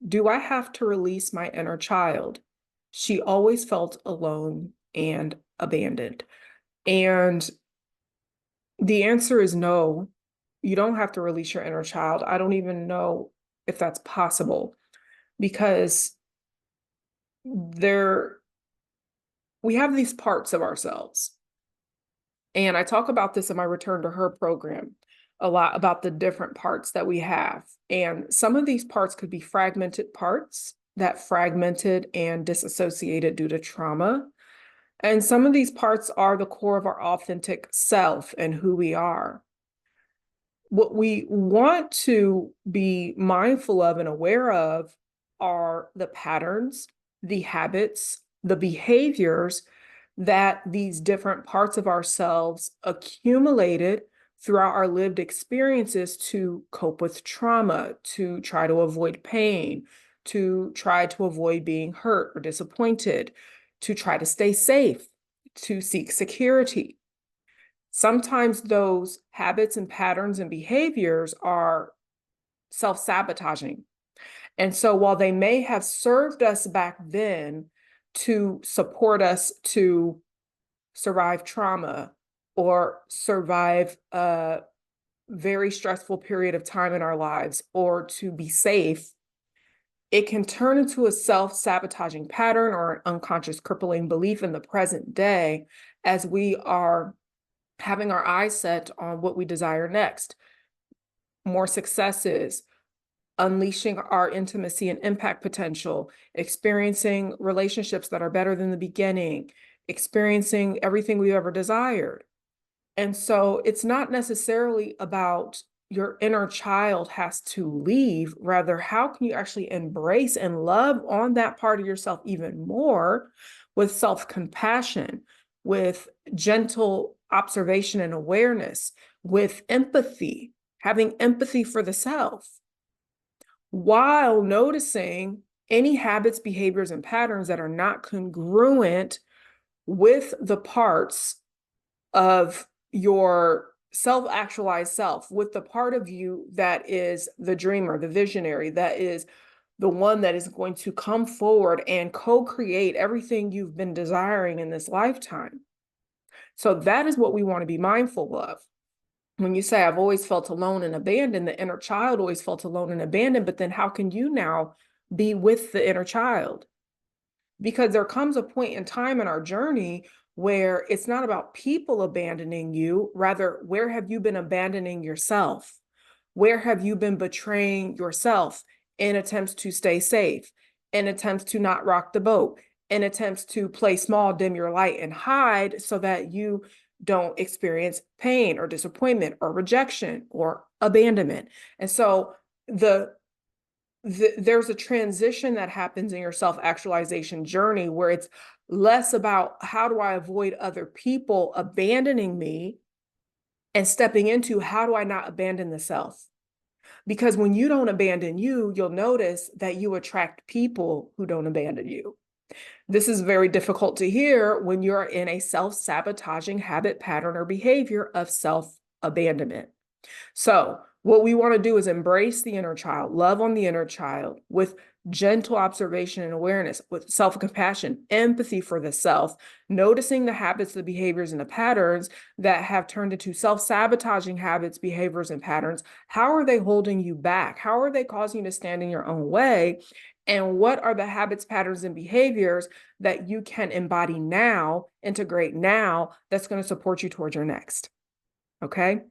Do I have to release my inner child? She always felt alone and abandoned. And the answer is no. You don't have to release your inner child. I don't even know if that's possible because there we have these parts of ourselves. And I talk about this in my Return to Her program a lot about the different parts that we have. And some of these parts could be fragmented parts that fragmented and disassociated due to trauma. And some of these parts are the core of our authentic self and who we are. What we want to be mindful of and aware of are the patterns, the habits, the behaviors that these different parts of ourselves accumulated throughout our lived experiences to cope with trauma, to try to avoid pain, to try to avoid being hurt or disappointed, to try to stay safe, to seek security. Sometimes those habits and patterns and behaviors are self-sabotaging. And so while they may have served us back then to support us to survive trauma or survive a very stressful period of time in our lives or to be safe, it can turn into a self-sabotaging pattern or an unconscious crippling belief in the present day as we are having our eyes set on what we desire next, more successes, unleashing our intimacy and impact potential, experiencing relationships that are better than the beginning, experiencing everything we've ever desired. And so it's not necessarily about your inner child has to leave. Rather, how can you actually embrace and love on that part of yourself even more with self-compassion, with gentle observation and awareness, with empathy, having empathy for the self, while noticing any habits, behaviors, and patterns that are not congruent with the parts of your self-actualized self, with the part of you that is the dreamer, the visionary, that is the one that is going to come forward and co-create everything you've been desiring in this lifetime. So that is what we want to be mindful of. When you say, I've always felt alone and abandoned, the inner child always felt alone and abandoned, but then how can you now be with the inner child? Because there comes a point in time in our journey where it's not about people abandoning you. Rather, where have you been abandoning yourself? Where have you been betraying yourself in attempts to stay safe, in attempts to not rock the boat, in attempts to play small, dim your light, and hide so that you don't experience pain or disappointment or rejection or abandonment? And so there's a transition that happens in your self-actualization journey where it's less about how do I avoid other people abandoning me and stepping into how do I not abandon the self? Because when you don't abandon you, you'll notice that you attract people who don't abandon you. This is very difficult to hear when you're in a self-sabotaging habit, pattern, or behavior of self-abandonment. So what we want to do is embrace the inner child, love on the inner child with gentle observation and awareness, with self-compassion, empathy for the self, noticing the habits, the behaviors, and the patterns that have turned into self-sabotaging habits, behaviors, and patterns. How are they holding you back? How are they causing you to stand in your own way? And what are the habits, patterns, and behaviors that you can embody now, integrate now, that's going to support you towards your next? Okay.